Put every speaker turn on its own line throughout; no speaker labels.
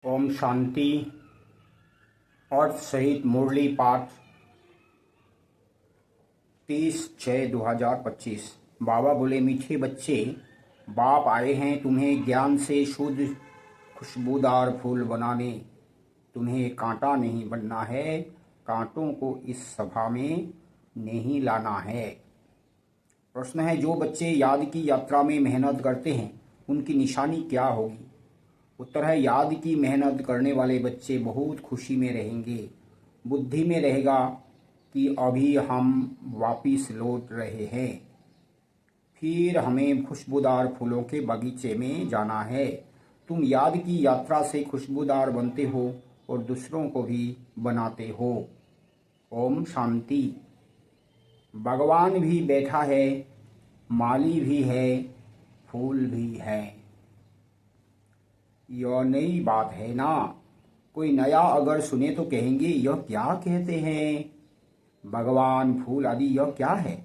ओम शांति। अर्थ सहित मुरली पाठ 30/6/2025। बाबा बोले, मीठे बच्चे, बाप आए हैं तुम्हें ज्ञान से शुद्ध खुशबूदार फूल बनाने। तुम्हें कांटा नहीं बनना है, कांटों को इस सभा में नहीं लाना है। प्रश्न है, जो बच्चे याद की यात्रा में मेहनत करते हैं उनकी निशानी क्या होगी? उत्तर है, याद की मेहनत करने वाले बच्चे बहुत खुशी में रहेंगे। बुद्धि में रहेगा कि अभी हम वापिस लौट रहे हैं, फिर हमें खुशबूदार फूलों के बगीचे में जाना है। तुम याद की यात्रा से खुशबूदार बनते हो और दूसरों को भी बनाते हो। ओम शांति। भगवान भी बैठा है, माली भी है, फूल भी है। यह नई बात है ना। कोई नया अगर सुने तो कहेंगे, यह क्या कहते हैं? भगवान, फूल आदि यह क्या है?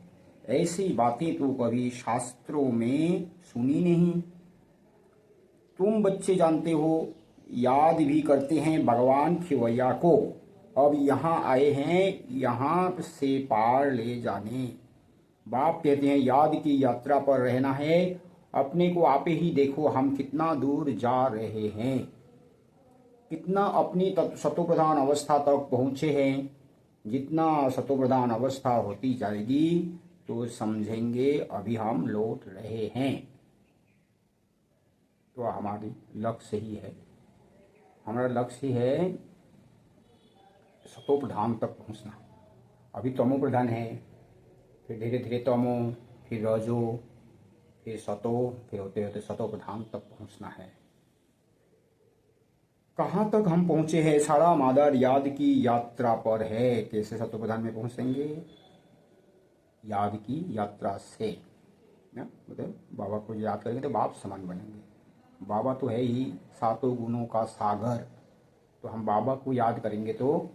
ऐसी बातें तो कभी शास्त्रों में सुनी नहीं। तुम बच्चे जानते हो, याद भी करते हैं भगवान खिवैया को। अब यहाँ आए हैं यहाँ से पार ले जाने। बाप कहते हैं, याद की यात्रा पर रहना है। अपने को आपे ही देखो, हम कितना दूर जा रहे हैं, कितना अपनी सतोप्रधान अवस्था तक पहुँचे हैं। जितना सतोप्रधान अवस्था होती जाएगी तो समझेंगे अभी हम लौट रहे हैं। तो हमारी लक्ष्य ही है, हमारा लक्ष्य है सतोप्रधान तक पहुँचना। अभी तमो प्रधान है, फिर धीरे धीरे तमो, फिर रजो, फिर सतो, फिर होते होते सतो प्रधान तक पहुंचना है। कहाँ तक हम पहुंचे हैं? सारा मादर याद की यात्रा पर है। कैसे सतो प्रधान में पहुंचेंगे? याद की यात्रा से मतलब बाबा को याद करेंगे तो बाप समान बनेंगे। बाबा तो है ही सातों गुणों का सागर, तो हम बाबा को याद करेंगे तो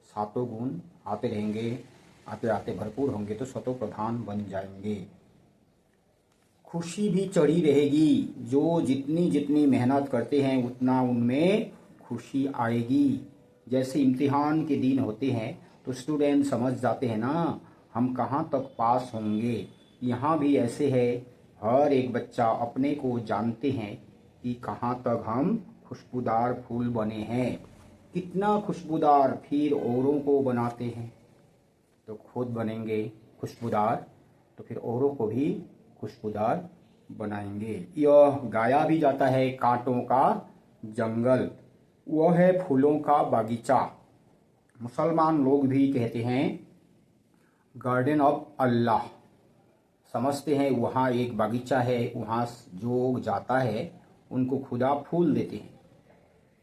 सातों गुण आते रहेंगे, आते आते भरपूर होंगे तो सतो प्रधान बन जाएंगे। खुशी भी चढ़ी रहेगी। जो जितनी जितनी मेहनत करते हैं उतना उनमें खुशी आएगी। जैसे इम्तिहान के दिन होते हैं तो स्टूडेंट समझ जाते हैं ना हम कहाँ तक पास होंगे। यहाँ भी ऐसे है, हर एक बच्चा अपने को जानते हैं कि कहाँ तक हम खुशबूदार फूल बने हैं। कितना खुशबूदार, फिर औरों को बनाते हैं तो खुद बनेंगे खुशबूदार, तो फिर औरों को भी खुशबूदार बनाएंगे। यह गाया भी जाता है, कांटों का जंगल वह है फूलों का बागीचा। मुसलमान लोग भी कहते हैं गार्डन ऑफ अल्लाह। समझते हैं वहाँ एक बागीचा है, वहाँ जो जाता है उनको खुदा फूल देते हैं।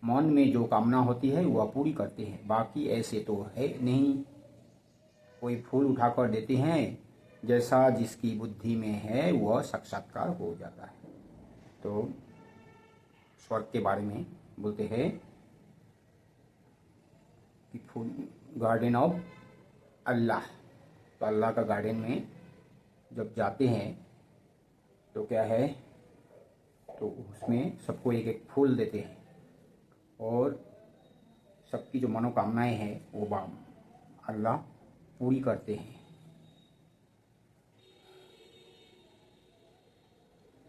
मन में जो कामना होती है वह पूरी करते हैं। बाकी ऐसे तो है नहीं, कोई फूल उठाकर देते हैं, जैसा जिसकी बुद्धि में है वह साक्षात्कार हो जाता है। तो स्वर्ग के बारे में बोलते हैं कि फूल गार्डन ऑफ अल्लाह। तो अल्लाह का गार्डन में जब जाते हैं तो क्या है, तो उसमें सबको एक एक फूल देते हैं और सबकी जो मनोकामनाएं हैं वो अल्लाह पूरी करते हैं।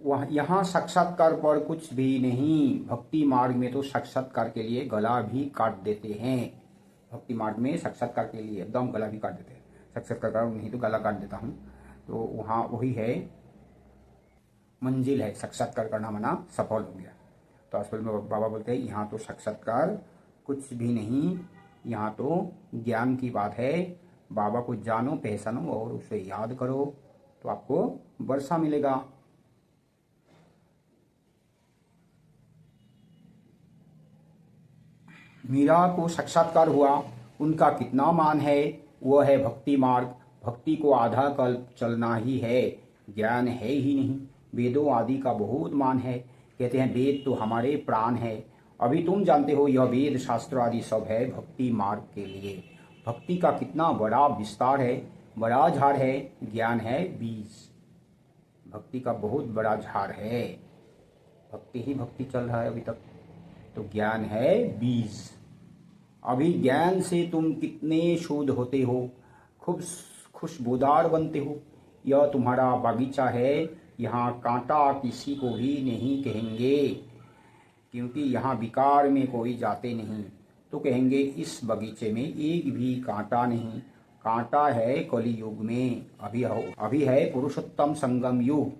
वह यहाँ साक्षात्कार पर कुछ भी नहीं। भक्ति मार्ग में तो साक्षात्कार के लिए गला भी काट देते हैं। भक्ति मार्ग में साक्षात्कार के लिए एकदम गला भी काट देते हैं। साक्षात्कार नहीं तो गला काट देता हूँ। तो वहाँ वही है, मंजिल है, साक्षात्कार करना मना सफल हो गया। तो असल में बाबा बोलते हैं यहाँ तो साक्षात्कार कुछ भी नहीं, यहाँ तो ज्ञान की बात है। बाबा को जानो, पहचानो और उसे याद करो तो आपको वर्षा मिलेगा। मीरा को साक्षात्कार हुआ, उनका कितना मान है। वह है भक्ति मार्ग। भक्ति को आधा कल्प चलना ही है, ज्ञान है ही नहीं। वेदों आदि का बहुत मान है। कहते हैं वेद तो हमारे प्राण है। अभी तुम जानते हो यह वेद शास्त्र आदि सब है भक्ति मार्ग के लिए। भक्ति का कितना बड़ा विस्तार है, बड़ा झाड़ है। ज्ञान है बीज, भक्ति का बहुत बड़ा झाड़ है। भक्ति ही भक्ति चल रहा है अभी तक। तो ज्ञान है बीज। अभी ज्ञान से तुम कितने शुद्ध होते हो, खूब खुशबूदार बनते हो। यह तुम्हारा बगीचा है, यहाँ कांटा किसी को भी नहीं कहेंगे, क्योंकि यहाँ विकार में कोई जाते नहीं। तो कहेंगे इस बगीचे में एक भी कांटा नहीं। कांटा है कली युग में, अभी है पुरुषोत्तम संगम युग,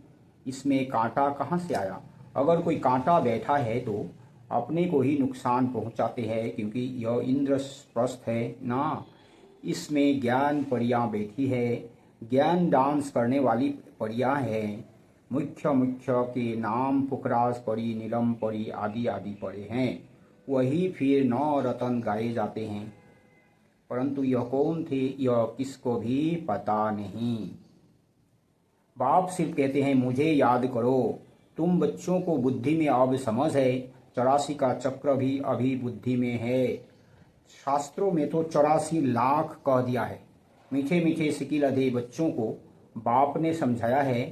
इसमें कांटा कहाँ से आया। अगर कोई कांटा बैठा है तो अपने को ही नुकसान पहुंचाते हैं, क्योंकि यह इंद्रप्रस्थ है ना। इसमें ज्ञान परियां बैठी है, ज्ञान डांस करने वाली परियां है। मुख्य मुख्य के नाम पुखराज परी, नीलम परी आदि आदि पड़े हैं। वही फिर 9 रतन गाए जाते हैं, परंतु यह कौन थे यह किसको भी पता नहीं। बाप सिर्फ कहते हैं मुझे याद करो। तुम बच्चों को बुद्धि में अब समझ है, 84 का चक्र भी अभी बुद्धि में है। शास्त्रों में तो 84 लाख कह दिया है। मीठे मीठे सिकिल अधे बच्चों को बाप ने समझाया है,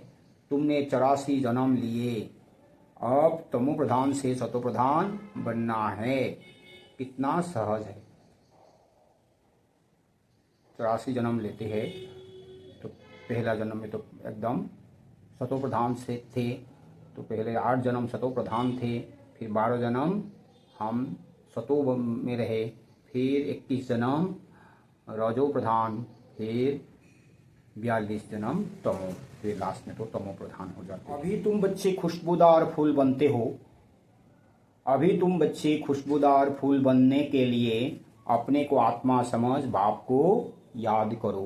तुमने 84 जन्म लिए, अब तमो प्रधान से सतो प्रधान बनना है। कितना सहज है। 84 जन्म लेते हैं तो पहला जन्म में तो एकदम सतो प्रधान से थे, तो पहले 8 जन्म सतो प्रधान थे, फिर 12 जन्म हम सतो में रहे, फिर 21 जन्म रजो प्रधान, फिर 42 जन्म तमो, फिर लास्ट में तो तमो प्रधान हो जाते। अभी तुम बच्चे खुशबूदार फूल बनते हो। अभी तुम बच्चे खुशबूदार फूल बनने के लिए अपने को आत्मा समझ बाप को याद करो।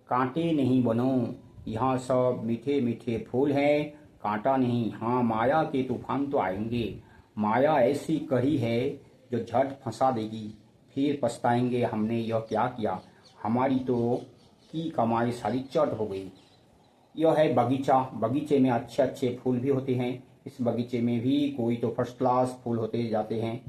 कांटे नहीं बनो। यहाँ सब मीठे मीठे फूल हैं, कांटा नहीं। हाँ, माया के तूफान तो आएंगे। माया ऐसी कड़ी है जो झट फंसा देगी, फिर पछताएंगे हमने यह क्या किया, हमारी तो की कमाई सारी चट हो गई। यह है बगीचा। बगीचे में अच्छे अच्छे फूल भी होते हैं। इस बगीचे में भी कोई तो फर्स्ट क्लास फूल होते जाते हैं,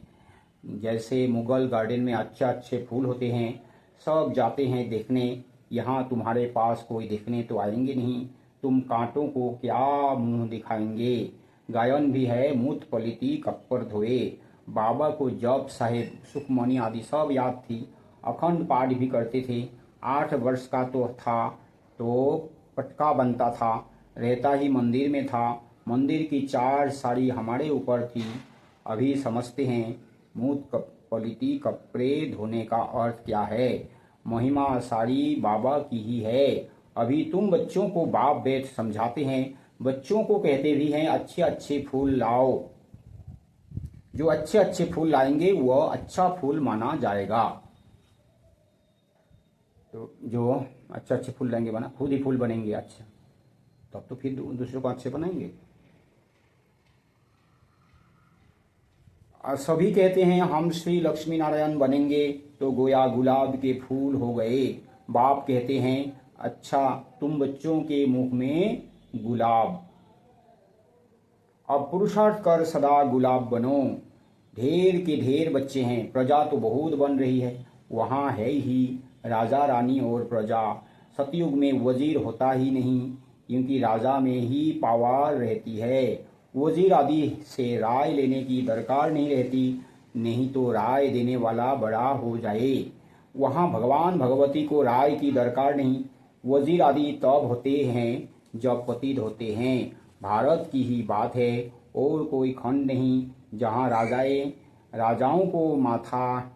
जैसे मुगल गार्डन में अच्छे अच्छे फूल होते हैं। सब जाते हैं देखने। यहाँ तुम्हारे पास कोई देखने तो आएंगे नहीं। तुम कांटों को क्या मुंह दिखाएंगे। गायन भी है, मूत पलिती कप्पर धोए। बाबा को जप साहेब सुखमणि आदि सब याद थी। अखंड पाठ भी करते थे। 8 वर्ष का तो था तो पटका बनता था, रहता ही मंदिर में था। मंदिर की 4 साड़ी हमारे ऊपर थी। अभी समझते हैं मूत पलिती कपड़े धोने का अर्थ क्या है। महिमा सारी बाबा की ही है। अभी तुम बच्चों को बाप बैठ समझाते हैं। बच्चों को कहते भी हैं अच्छे अच्छे फूल लाओ। जो अच्छे अच्छे फूल लाएंगे वह अच्छा फूल माना जाएगा। तो जो अच्छे अच्छे फूल लाएंगे बना खुद ही फूल बनेंगे अच्छा, तब तो फिर दूसरों को अच्छे बनाएंगे। सभी कहते हैं हम श्री लक्ष्मी नारायण बनेंगे, तो गोया गुलाब के फूल हो गए। बाप कहते हैं अच्छा तुम बच्चों के मुख में गुलाब, अब पुरुषार्थ कर सदा गुलाब बनो। ढेर के ढेर बच्चे हैं, प्रजा तो बहुत बन रही है। वहाँ है ही राजा रानी और प्रजा। सतयुग में वजीर होता ही नहीं, क्योंकि राजा में ही पावर रहती है। वजीर आदि से राय लेने की दरकार नहीं रहती, नहीं तो राय देने वाला बड़ा हो जाए। वहाँ भगवान भगवती को राय की दरकार नहीं। वजीर आदि तब होते हैं जब पतित होते हैं। भारत की ही बात है, और कोई खंड नहीं जहाँ राजाओं को माथा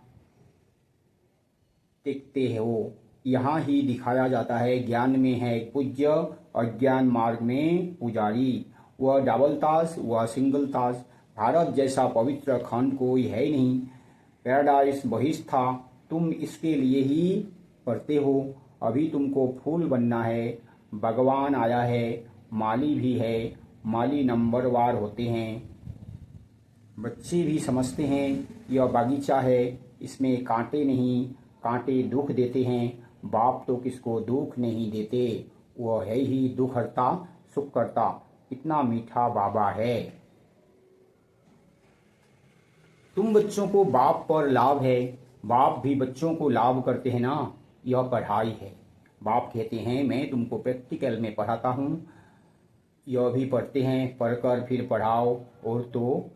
टेकते हो। यहाँ ही दिखाया जाता है ज्ञान में है पूज्य, अज्ञान मार्ग में पुजारी। वह डबल ताश, वह सिंगल ताश। भारत जैसा पवित्र खंड कोई है नहीं। पैराडाइज बहिष्ठ था, तुम इसके लिए ही पढ़ते हो। अभी तुमको फूल बनना है। भगवान आया है, माली भी है। माली नंबरवार होते हैं। बच्चे भी समझते हैं यह बागीचा है, इसमें कांटे नहीं। कांटे दुख देते हैं, बाप तो किसको दुख नहीं देते। वह है ही दुख हरता सुख करता। कितना मीठा बाबा है। तुम बच्चों को बाप पर लाभ है, बाप भी बच्चों को लाभ करते हैं ना। यह पढ़ाई है। बाप कहते हैं मैं तुमको प्रैक्टिकल में पढ़ाता हूँ। यह भी पढ़ते हैं, पढ़कर फिर पढ़ाओ। और तो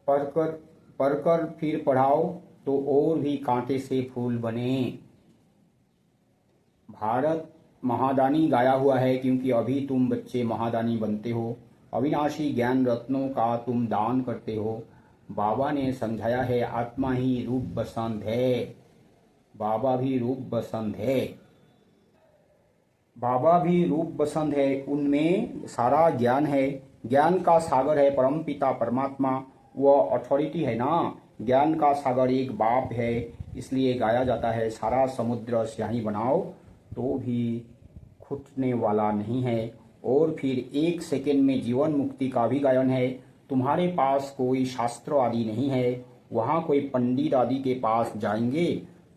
पढ़कर पढ़कर फिर पढ़ाओ तो और भी कांटे से फूल बने। भारत महादानी गाया हुआ है क्योंकि अभी तुम बच्चे महादानी बनते हो। अविनाशी ज्ञान रत्नों का तुम दान करते हो। बाबा ने समझाया है आत्मा ही रूप बसंत है। बाबा भी रूप बसंत है। बाबा भी रूप बसंत है, उनमें सारा ज्ञान है। ज्ञान का सागर है परमपिता परमात्मा, वह अथॉरिटी है ना। ज्ञान का सागर एक बाप है, इसलिए गाया जाता है सारा समुद्र स्याही बनाओ तो भी घुटने वाला नहीं है। और फिर 1 सेकंड में जीवन मुक्ति का भी गायन है। तुम्हारे पास कोई शास्त्र आदि नहीं है, वहाँ कोई पंडित आदि के पास जाएंगे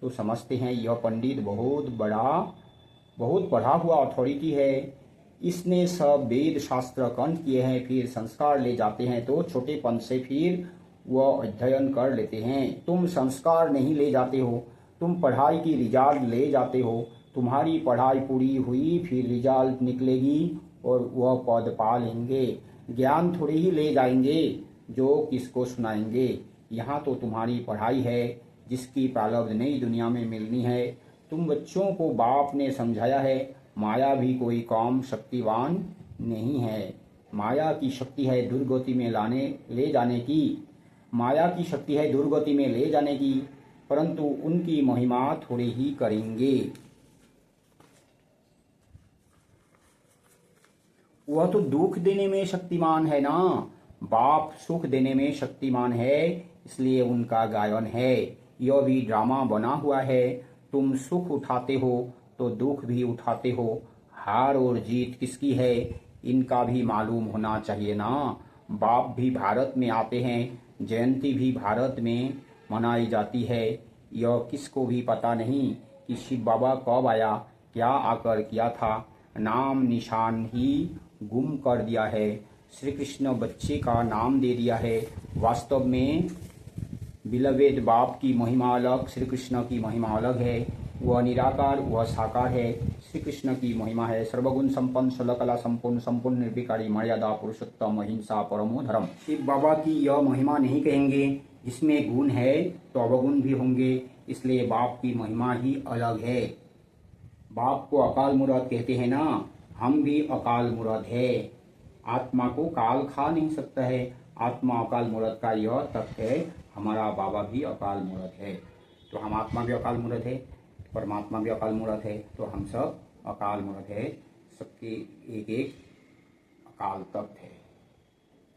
तो समझते हैं यह पंडित बहुत पढ़ा हुआ अथॉरिटी है, इसने सब वेद शास्त्र कंठ किए हैं। फिर संस्कार ले जाते हैं तो छोटेपन से फिर वह अध्ययन कर लेते हैं। तुम संस्कार नहीं ले जाते हो, तुम पढ़ाई की रिजल्ट ले जाते हो। तुम्हारी पढ़ाई पूरी हुई फिर रिजल्ट निकलेगी और वह पद पा लेंगे। ज्ञान थोड़े ही ले जाएंगे जो किसको सुनाएंगे। यहाँ तो तुम्हारी पढ़ाई है जिसकी प्रारब्ध नई दुनिया में मिलनी है। तुम बच्चों को बाप ने समझाया है माया भी कोई कम शक्तिवान नहीं है। माया की शक्ति है दुर्गति में ले जाने की। माया की शक्ति है दुर्गति में ले जाने की, परंतु उनकी महिमा थोड़े ही करेंगे। वह तो दुख देने में शक्तिमान है ना। बाप सुख देने में शक्तिमान है, इसलिए उनका गायन है। यह भी ड्रामा बना हुआ है। तुम सुख उठाते हो तो दुख भी उठाते हो। हार और जीत किसकी है इनका भी मालूम होना चाहिए ना। बाप भी भारत में आते हैं, जयंती भी भारत में मनाई जाती है। यह किसको भी पता नहीं कि शिव बाबा कब आया, क्या आकर किया था। नाम निशान ही गुम कर दिया है। श्री कृष्ण बच्चे का नाम दे दिया है। वास्तव में बिलवेद बाप की महिमा अलग, श्री कृष्ण की महिमा अलग है। वह निराकार, वह साकार है। श्री कृष्ण की महिमा है सर्वगुण संपन्न, सर्वकला संपूर्ण, संपूर्ण निर्विकारी, मर्यादा पुरुषोत्तम, अहिंसा परमो धर्म। शिव बाबा की यह महिमा नहीं कहेंगे। जिसमें गुण है तो अवगुण भी होंगे, इसलिए बाप की महिमा ही अलग है। बाप को अकाल मूर्त कहते हैं ना, हम भी अकाल मूर्त है। आत्मा को काल खा नहीं सकता है। आत्मा अकाल मूर्त का यह तथ्य है। हमारा बाबा भी अकाल मूर्त है, तो हम आत्मा भी अकाल मूर्त है, परमात्मा भी अकाल मूर्त है, तो हम सब अकाल मूर्त है। सबके एक एक अकाल तत्व है।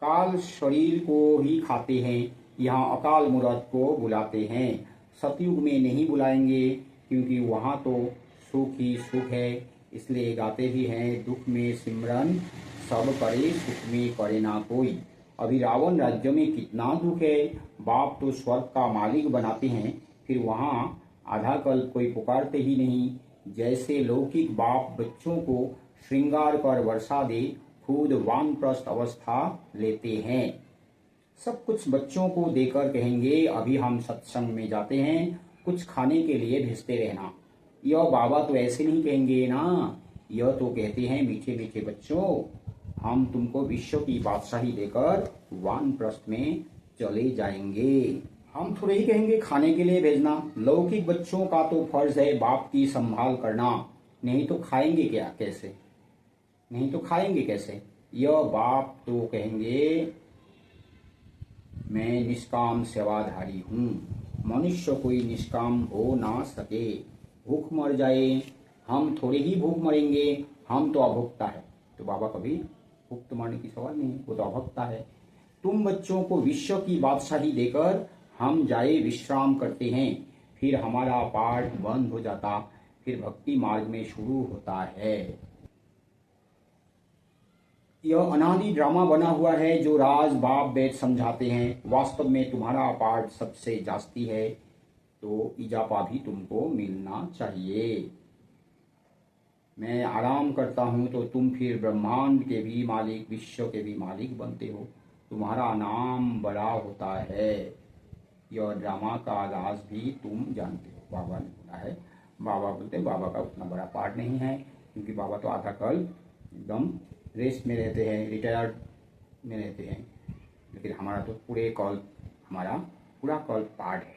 काल शरीर को ही खाते हैं, यहाँ अकाल मूर्त को बुलाते हैं। सतयुग में नहीं बुलाएंगे क्योंकि वहाँ तो सुख ही सुख है, इसलिए गाते भी हैं दुख में सिमरन सब करे, सुख में करे ना कोई। अभी रावण राज्य में कितना दुख है। बाप तो स्वर्ग का मालिक बनाते हैं, फिर वहाँ आधा कल कोई पुकारते ही नहीं। जैसे लौकिक बाप बच्चों को श्रृंगार कर वर्षा दे, खुद वानप्रस्थ अवस्था लेते हैं। सब कुछ बच्चों को देकर कहेंगे अभी हम सत्संग में जाते हैं, कुछ खाने के लिए भेजते रहना। यह बाबा तो ऐसे नहीं कहेंगे ना। यह तो कहते हैं मीठे मीठे बच्चों, हम तुमको विश्व की बादशाही देकर वानप्रस्थ में चले जाएंगे। हम थोड़े ही कहेंगे खाने के लिए भेजना। लौकिक बच्चों का तो फर्ज है बाप की संभाल करना, नहीं तो खाएंगे क्या कैसे, नहीं तो खाएंगे कैसे। यह बाप तो कहेंगे मैं निष्काम सेवाधारी हूँ, मनुष्य कोई निष्काम हो ना सके। भूख मर जाए, हम थोड़े ही भूख मरेंगे, हम तो अभुक्ता है। तो बाबा कभी भूख तो मरने की सवाल नहीं, वो तो अभुक्ता है। तुम बच्चों को विश्व की बादशाही देकर हम जाए विश्राम करते हैं, फिर हमारा पाठ बंद हो जाता, फिर भक्ति मार्ग में शुरू होता है। यह अनादि ड्रामा बना हुआ है जो राज बाप वेद समझाते हैं। वास्तव में तुम्हारा पाठ सबसे जास्ती है, तो इजाफा भी तुमको मिलना चाहिए। मैं आराम करता हूँ तो तुम फिर ब्रह्मांड के भी मालिक, विश्व के भी मालिक बनते हो, तुम्हारा नाम बड़ा होता है। यह ड्रामा का आगाज भी तुम जानते हो। बाबा ने बोला है, बाबा बोलते बाबा का उतना बड़ा पार्ट नहीं है, क्योंकि बाबा तो आधा कल एकदम रेस्ट में रहते हैं, रिटायर्ड में रहते हैं। लेकिन हमारा तो पूरा कॉल पाठ है।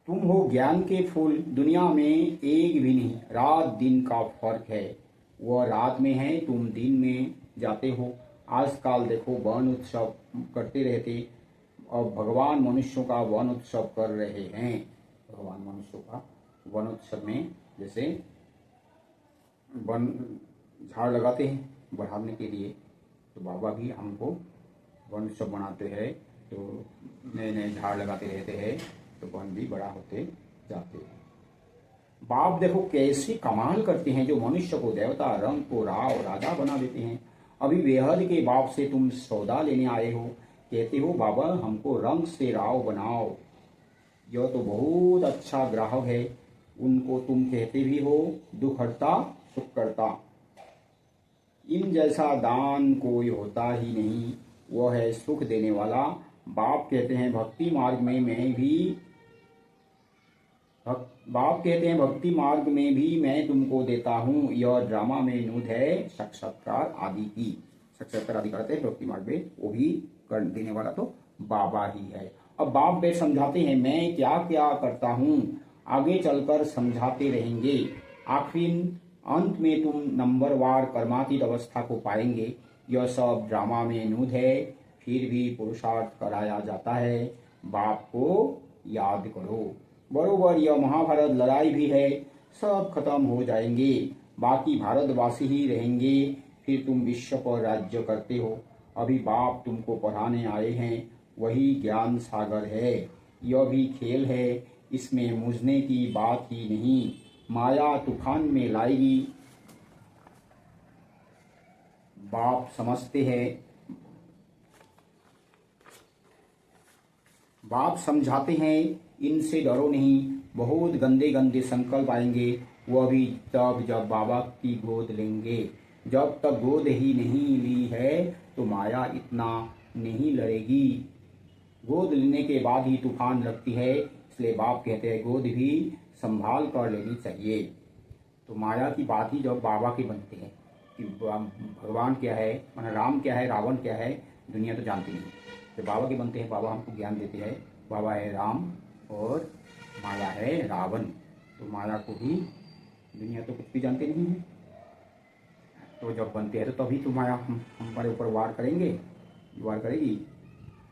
तुम हो ज्ञान के फूल, दुनिया में एक भी नहीं, रात दिन का फर्क है। वह रात में है, तुम दिन में जाते हो। आजकल देखो वन उत्सव करते रहते, और भगवान मनुष्यों का वन उत्सव कर रहे हैं। भगवान मनुष्यों का वन उत्सव में जैसे वन झाड़ लगाते हैं बढ़ाने के लिए, तो बाबा भी हमको वन उत्सव बनाते हैं, तो नए नए झाड़ लगाते रहते हैं, तो वन भी बड़ा होते जाते हैं। बाप देखो कैसे कमाल करते हैं, जो मनुष्य को देवता, रंग को राव राजा बना देते हैं। अभी बेहद के बाप से तुम सौदा लेने आए हो, कहते हो बाबा हमको रंग से राव बनाओ। यह तो बहुत अच्छा ग्राहक है। उनको तुम कहते भी हो दुख हरता सुख करता। इन जैसा दान कोई होता ही नहीं, वह है सुख देने वाला। बाप कहते हैं भक्ति मार्ग में मैं तुमको देता हूँ। यह ड्रामा में नूद है साक्षात्कार आदि की। साक्षात्कार आदि करते हैं भक्ति मार्ग में, वो भी कर देने वाला तो बाबा ही है। अब बाप बेट समझाते हैं मैं क्या क्या करता हूँ, आगे चलकर समझाते रहेंगे। आखिर अंत में तुम नंबरवार कर्मातीत अवस्था को पाएंगे। यह सब ड्रामा में नूद है, फिर भी पुरुषार्थ कराया जाता है। बाप को याद करो। बरोबर यह महाभारत लड़ाई भी है, सब खत्म हो जाएंगे, बाकी भारतवासी ही रहेंगे। फिर तुम विश्व पर राज्य करते हो। अभी बाप तुमको पढ़ाने आए हैं, वही ज्ञान सागर है। यह भी खेल है, इसमें मुझने की बात ही नहीं। माया तूफान में लाएगी। बाप समझते हैं, बाप समझाते हैं इनसे डरो नहीं। बहुत गंदे गंदे संकल्प आएंगे, वह भी तब जब बाबा की गोद लेंगे। जब तक गोद ही नहीं ली है तो माया इतना नहीं लड़ेगी। गोद लेने के बाद ही तूफान लगती है, इसलिए बाप कहते हैं गोद भी संभाल कर लेनी चाहिए। तो माया की बात ही जब बाबा की बनती है कि भगवान क्या है, माना राम क्या है, रावण क्या है, दुनिया तो जानती नहीं। तो बाबा के बनते हैं, बाबा हमको ज्ञान देते हैं। बाबा है राम और माया है रावण। तो माया को भी दुनिया तो कुछ भी जानते नहीं है, तो जब बनते हैं तो तभी तो माया हमारे ऊपर वार करेगी।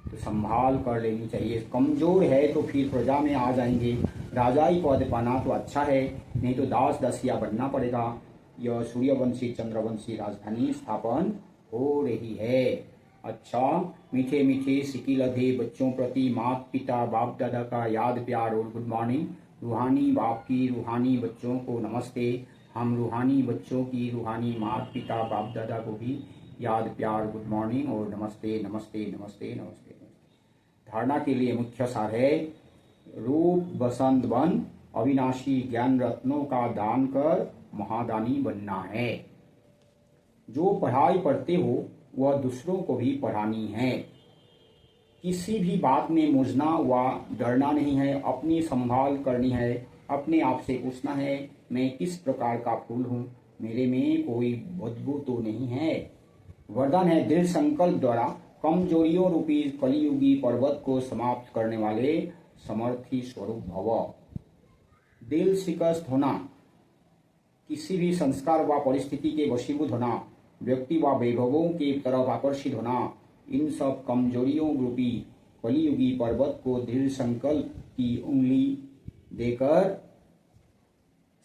तो संभाल कर लेनी चाहिए। कमजोर है तो फिर प्रजा में आ जाएंगे। राजाई पद पाना तो अच्छा है, नहीं तो दास दसिया बनना पड़ेगा। यह सूर्यवंशी चंद्रवंशी राजधानी स्थापन हो रही है। अच्छा, मीठे मीठे सिकी लधे बच्चों प्रति माता पिता बाप दादा का याद प्यार और गुड मॉर्निंग। रूहानी बाप की रूहानी बच्चों को नमस्ते। हम रूहानी बच्चों की रूहानी माता पिता बाप दादा को भी याद प्यार गुड मॉर्निंग और नमस्ते नमस्ते नमस्ते नमस्ते। धारणा के लिए मुख्य सार है रूप बसंत बन, अविनाशी ज्ञान रत्नों का दान कर महादानी बनना है। जो पढ़ाई पढ़ते हो वह दूसरों को भी पढ़ानी है। किसी भी बात में मुझना व डरना नहीं है, अपनी संभाल करनी है। अपने आप से पूछना है मैं किस प्रकार का फूल हूँ, मेरे में कोई बदबू तो नहीं है। वरदान है दृढ़ संकल्प द्वारा कमजोरियों रूपी कलियुगी पर्वत को समाप्त करने वाले समर्थी स्वरूप भव। दिल शिकस्त होना, किसी भी संस्कार व परिस्थिति के वशीभूत होना, व्यक्ति व वैभवों की तरफ आकर्षित होना, इन सब कमजोरियों रूपी कलियुगी पर्वत को दृढ़ संकल्प की उंगली देकर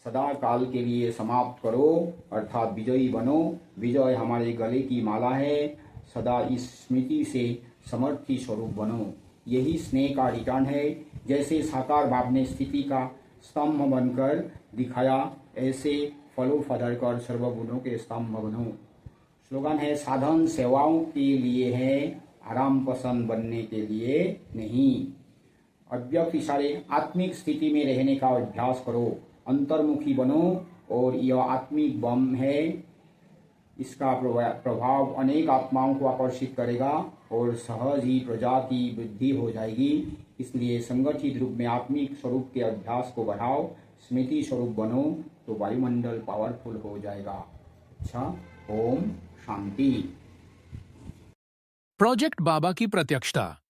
सदा काल के लिए समाप्त करो, अर्थात विजयी बनो। विजय हमारे गले की माला है, सदा इस स्मृति से समर्थी स्वरूप बनो। यही स्नेह का रिटर्न है। जैसे साकार बाप ने स्थिति का स्तंभ बनकर दिखाया, ऐसे फलो फदर कर सर्वगुणों के स्तंभ बनो। स्लोगन है साधन सेवाओं के लिए है, आराम पसंद बनने के लिए नहीं। अव्यक्त इशारे आत्मिक स्थिति में रहने का अभ्यास करो, अंतर्मुखी बनो और यह आत्मिक बम है। इसका प्रभाव अनेक आत्माओं को आकर्षित करेगा और सहज ही प्रजा की वृद्धि हो जाएगी। इसलिए संगठित रूप में आत्मिक स्वरूप के अभ्यास को बढ़ाओ, स्मृति स्वरूप बनो तो वायुमंडल पावरफुल हो जाएगा। अच्छा, ओम शांति।
प्रोजेक्ट बाबा की प्रत्यक्षता।